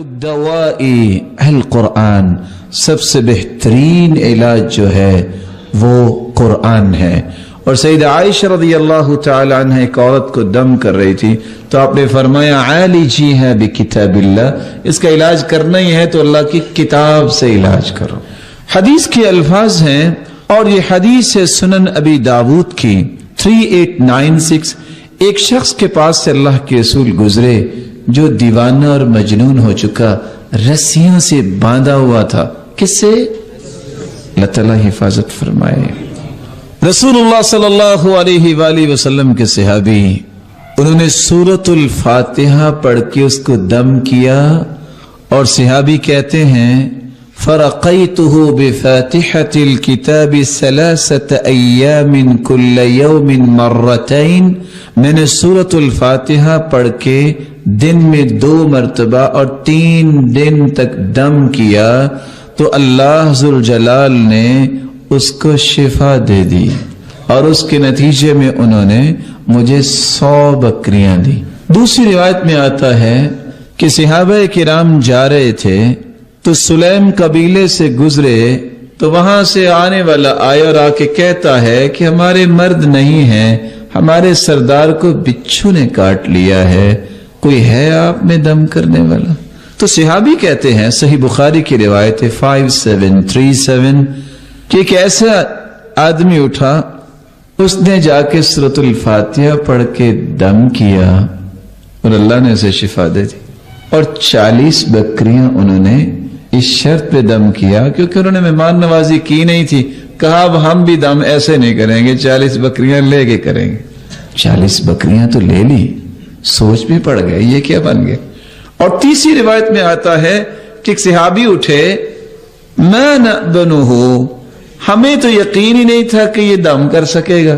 دوائی القرآن، سب سے بہترین علاج جو ہے وہ قرآن ہے۔ اور سیدہ عائشہ رضی اللہ تعالی عنہ ایک عورت کو دم کر رہی تھی تو آپ نے فرمایا عالجی ہے بکتاب اللہ، اس کا علاج کرنا ہی ہے تو اللہ کی کتاب سے علاج کرو۔ حدیث کے الفاظ ہیں اور یہ حدیث ہے سنن ابی داود کی 3896۔ ایک شخص کے پاس سے اللہ کے رسول گزرے جو دیوانہ اور مجنون ہو چکا، رسیوں سے باندھا ہوا تھا۔ کس سے؟ اللہ تعالیٰ حفاظت فرمائے۔ رسول اللہ صلی اللہ علیہ وآلہ وسلم کے صحابی، انہوں نے سورۃ الفاتحہ پڑھ کے اس کو دم کیا، اور صحابی کہتے ہیں فرقیتہ بفاتحۃ الکتاب 3 ایام کل یوم مرتین، میں نے سورۃ الفاتحہ پڑھ کے دن میں 2 مرتبہ اور 3 دن تک دم کیا تو اللہ ذوالجلال نے اس کو شفا دے دی، اور اس کے نتیجے میں انہوں نے مجھے 100 بکریاں دی۔ دوسری روایت میں آتا ہے کہ صحابہ کرام جا رہے تھے تو سلیم قبیلے سے گزرے تو وہاں سے آنے والا آیا اور آ کے کہتا ہے کہ ہمارے مرد نہیں ہیں، ہمارے سردار کو بچھو نے کاٹ لیا ہے، کوئی ہے آپ میں دم کرنے والا؟ تو صحابی کہتے ہیں، صحیح بخاری کی روایت 5737، کہ ایک ایسا آدمی اٹھا، اس نے جا کے سورۃ الفاتحہ پڑھ کے دم کیا اور اللہ نے اسے شفا دے دی، اور 40 بکریاں انہوں نے اس شرط پہ دم کیا کیونکہ انہوں نے مہمان نوازی کی نہیں تھی، کہا اب ہم بھی دم ایسے نہیں کریں گے، 40 بکریاں لے کے کریں گے۔ 40 بکریاں تو لے لی، سوچ بھی پڑ گئے یہ کیا بن گئے۔ اور تیسری روایت میں آتا ہے کہ ایک صحابی اٹھے، ما نأبنہ، ہمیں تو یقین ہی نہیں تھا کہ یہ دم کر سکے گا،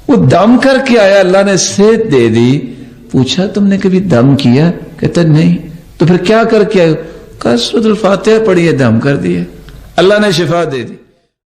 وہ دم کر کے آیا، اللہ نے صحت دے دی۔ پوچھا تم نے کبھی دم کیا؟ کہتا نہیں۔ تو پھر کیا کر کے آئے؟ کہا سورۃ الفاتحہ پڑھی ہے، دم کر دیا، اللہ نے شفا دے دی۔